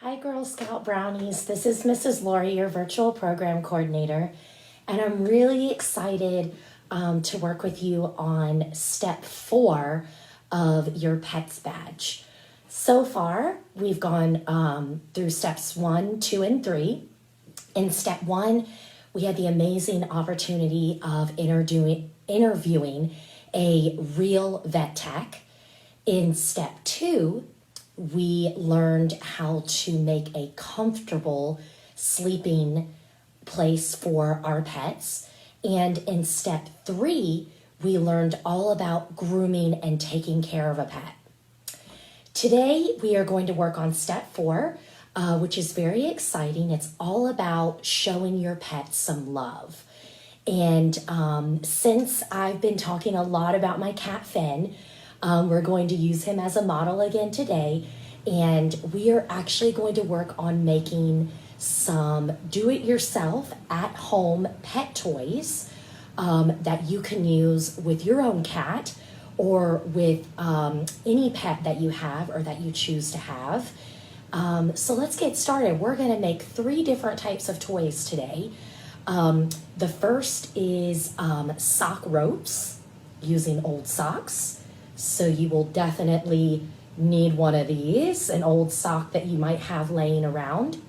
Hi, Girl Scout Brownies. This is Mrs. Lori, your virtual program coordinator, and I'm really excited to work with you on step 4 of your PETS badge. So far, we've gone through steps 1, 2, and 3. In step 1, we had the amazing opportunity of interviewing a real vet tech. In step 2, we learned how to make a comfortable sleeping place for our pets. And in step 3, we learned all about grooming and taking care of a pet. Today, we are going to work on step 4, which is very exciting. It's all about showing your pet some love. And since I've been talking a lot about my cat Finn, we're going to use him as a model again today, and we are actually going to work on making some do-it-yourself at-home pet toys that you can use with your own cat or with any pet that you have or that you choose to have. So let's get started. We're going to make 3 different types of toys today. The first is sock ropes using old socks. So you will definitely need one of these, an old sock that you might have laying around.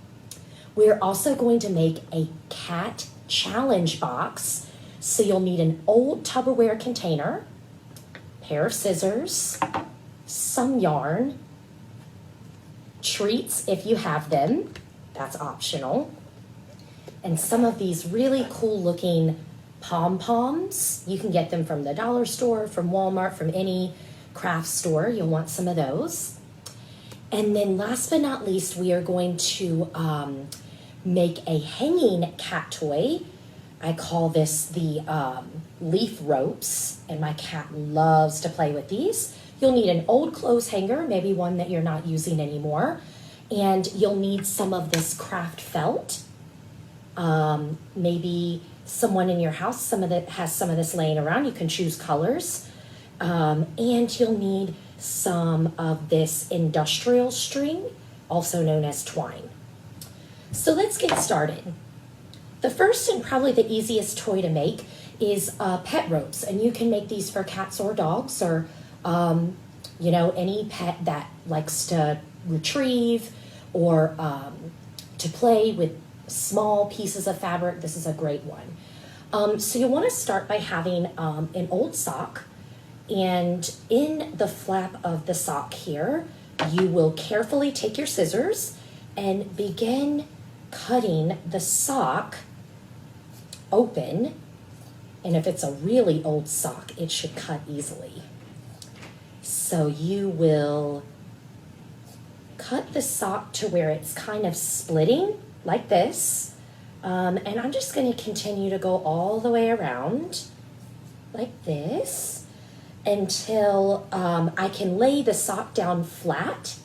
We're also going to make a cat challenge box. So you'll need an old Tupperware container, pair of scissors, some yarn, treats if you have them, that's optional, and some of these really cool looking pom-poms. You can get them from the dollar store, from Walmart, from any craft store. You'll want some of those. And then last but not least, we are going to make a hanging cat toy. I call this the leaf ropes, and my cat loves to play with these. You'll need an old clothes hanger, maybe one that you're not using anymore, and you'll need some of this craft felt. Maybe someone in your house has some of this laying around. You can choose colors. And you'll need some of this industrial string, also known as twine. So let's get started. The first and probably the easiest toy to make is pet ropes. And you can make these for cats or dogs or, any pet that likes to retrieve or to play with small pieces of fabric. This is a great one. So you want to start by having an old sock, and in the flap of the sock here, you will carefully take your scissors and begin cutting the sock open. And if it's a really old sock, it should cut easily. So you will cut the sock to where it's kind of splitting like this. And I'm just going to continue to go all the way around like this until I can lay the sock down flat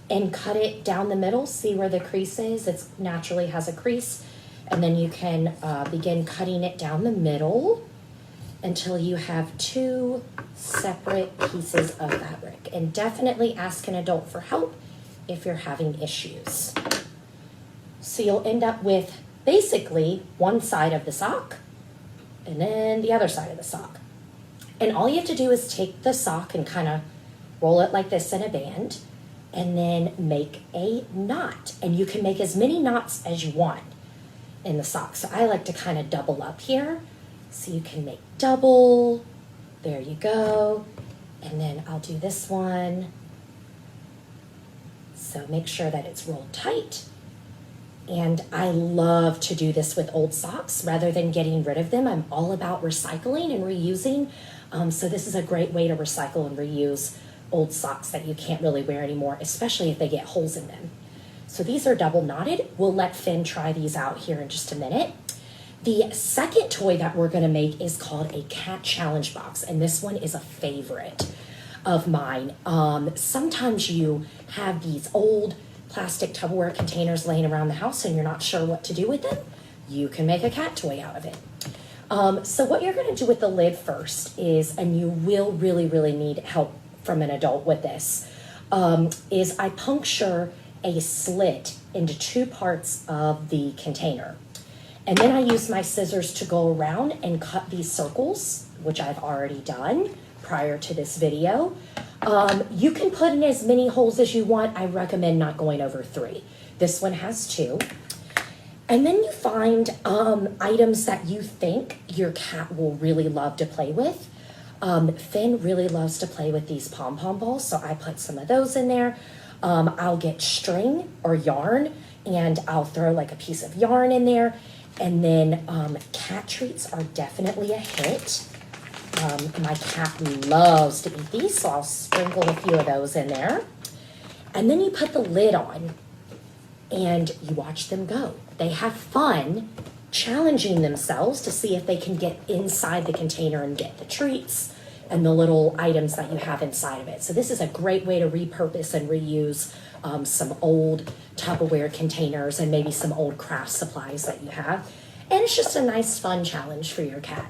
and cut it down the middle. See where the crease is? It naturally has a crease. And then you can begin cutting it down the middle until you have 2 separate pieces of fabric. And definitely ask an adult for help if you're having issues. So you'll end up with basically one side of the sock and then the other side of the sock. And all you have to do is take the sock and kind of roll it like this in a band and then make a knot. And you can make as many knots as you want in the sock. So I like to kind of double up here. So you can make double. There you go. And then I'll do this one. So make sure that it's rolled tight. And I love to do this with old socks rather than getting rid of them. I'm all about recycling and reusing. So this is a great way to recycle and reuse old socks that you can't really wear anymore, especially if they get holes in them. So these are double knotted. We'll let Finn try these out here in just a minute. The second toy that we're going to make is called a cat challenge box. And this one is a favorite of mine. Sometimes you have these old plastic Tupperware containers laying around the house and you're not sure what to do with them. You can make a cat toy out of it. So what you're going to do with the lid first is, and you will really need help from an adult with this, is I puncture a slit into two parts of the container. And then I use my scissors to go around and cut these circles, which I've already done prior to this video. You can put in as many holes as you want. I recommend not going over 3. This one has 2. And then you find items that you think your cat will really love to play with. Finn really loves to play with these pom-pom balls, so I put some of those in there. I'll get string or yarn, and I'll throw like a piece of yarn in there. And then cat treats are definitely a hit. My cat loves to eat these, so I'll sprinkle a few of those in there. And then you put the lid on, and you watch them go. They have fun challenging themselves to see if they can get inside the container and get the treats and the little items that you have inside of it. So this is a great way to repurpose and reuse some old Tupperware containers and maybe some old craft supplies that you have. And it's just a nice fun challenge for your cat.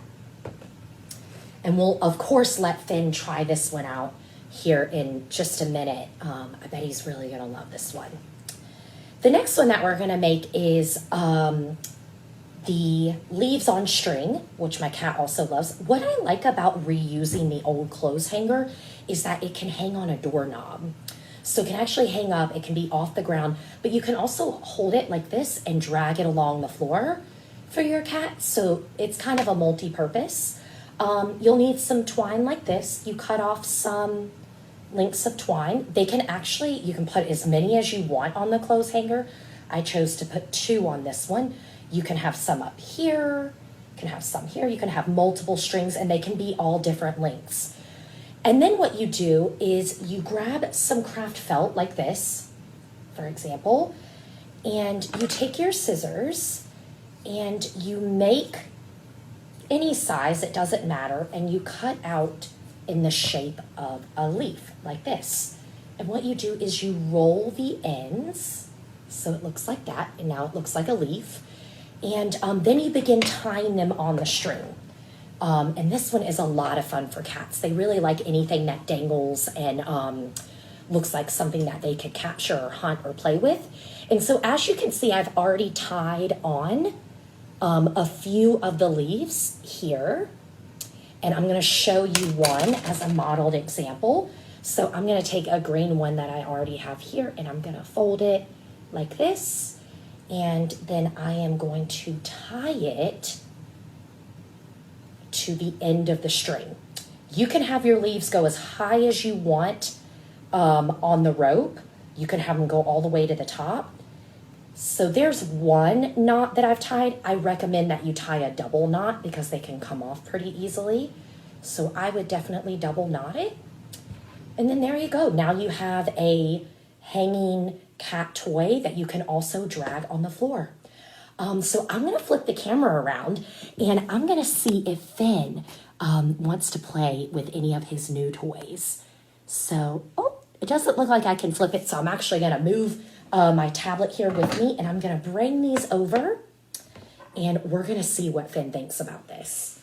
And we'll of course let Finn try this one out here in just a minute. I bet he's really gonna love this one. The next one that we're gonna make is the leaves on string, which my cat also loves. What I like about reusing the old clothes hanger is that it can hang on a doorknob. So it can actually hang up, it can be off the ground, but you can also hold it like this and drag it along the floor for your cat. So it's kind of a multi-purpose. You'll need some twine like this. You cut off some links of twine. They can actually, you can put as many as you want on the clothes hanger. I chose to put 2 on this one. You can have some up here, you can have some here, you can have multiple strings, and they can be all different lengths. And then what you do is you grab some craft felt like this, for example, and you take your scissors and you make any size, it doesn't matter, and you cut out in the shape of a leaf like this. And what you do is you roll the ends so it looks like that, and now it looks like a leaf. And then you begin tying them on the string. And this one is a lot of fun for cats. They really like anything that dangles and looks like something that they could capture or hunt or play with. And so as you can see, I've already tied on a few of the leaves here. And I'm gonna show you one as a modeled example. So I'm gonna take a green one that I already have here, and I'm gonna fold it like this. And then I am going to tie it to the end of the string. You can have your leaves go as high as you want on the rope. You can have them go all the way to the top. So there's one knot that I've tied. I recommend that you tie a double knot because they can come off pretty easily. So I would definitely double knot it. And then there you go. Now you have a hanging cat toy that you can also drag on the floor. So I'm gonna flip the camera around and I'm gonna see if Finn wants to play with any of his new toys. So, it doesn't look like I can flip it, so I'm actually gonna move my tablet here with me and I'm gonna bring these over and we're gonna see what Finn thinks about this.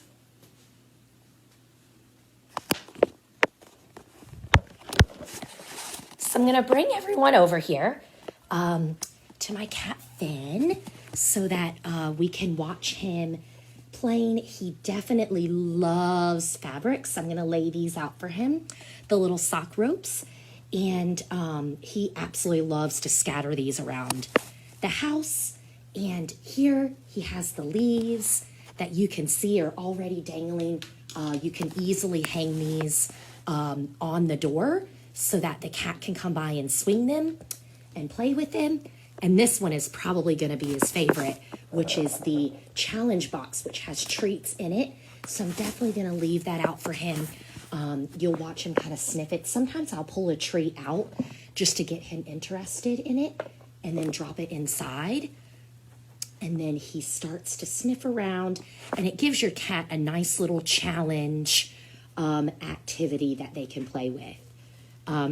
So I'm gonna bring everyone over here to my cat Finn so that we can watch him playing. He definitely loves fabrics. I'm gonna lay these out for him, the little sock ropes, and he absolutely loves to scatter these around the house. And here he has the leaves that you can see are already dangling. You can easily hang these on the door so that the cat can come by and swing them and play with them. And this one is probably gonna be his favorite, which is the challenge box, which has treats in it. So I'm definitely gonna leave that out for him. You'll watch him kind of sniff it. Sometimes I'll pull a treat out just to get him interested in it and then drop it inside. And then he starts to sniff around and it gives your cat a nice little challenge activity that they can play with.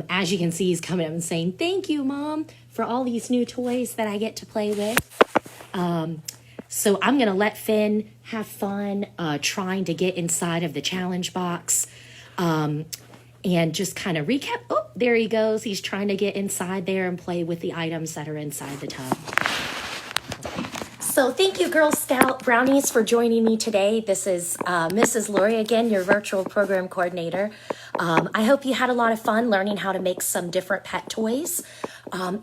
As you can see, he's coming up and saying, "Thank you, Mom, for all these new toys that I get to play with." So I'm going to let Finn have fun trying to get inside of the challenge box and just kind of recap. Oh, there he goes. He's trying to get inside there and play with the items that are inside the tub. So thank you, Girl Scout Brownies, for joining me today. This is Mrs. Lori again, your virtual program coordinator. I hope you had a lot of fun learning how to make some different pet toys.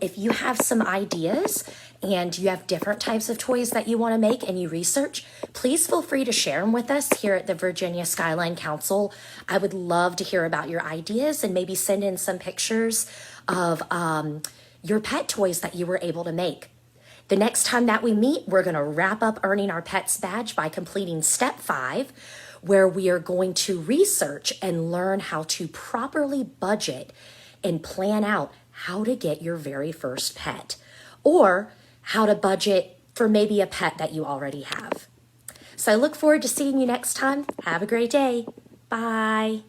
If you have some ideas and you have different types of toys that you want to make and you research, please feel free to share them with us here at the Virginia Skyline Council. I would love to hear about your ideas and maybe send in some pictures of your pet toys that you were able to make. The next time that we meet, we're going to wrap up earning our pets badge by completing step 5, where we are going to research and learn how to properly budget and plan out how to get your very first pet, or how to budget for maybe a pet that you already have. So I look forward to seeing you next time. Have a great day. Bye.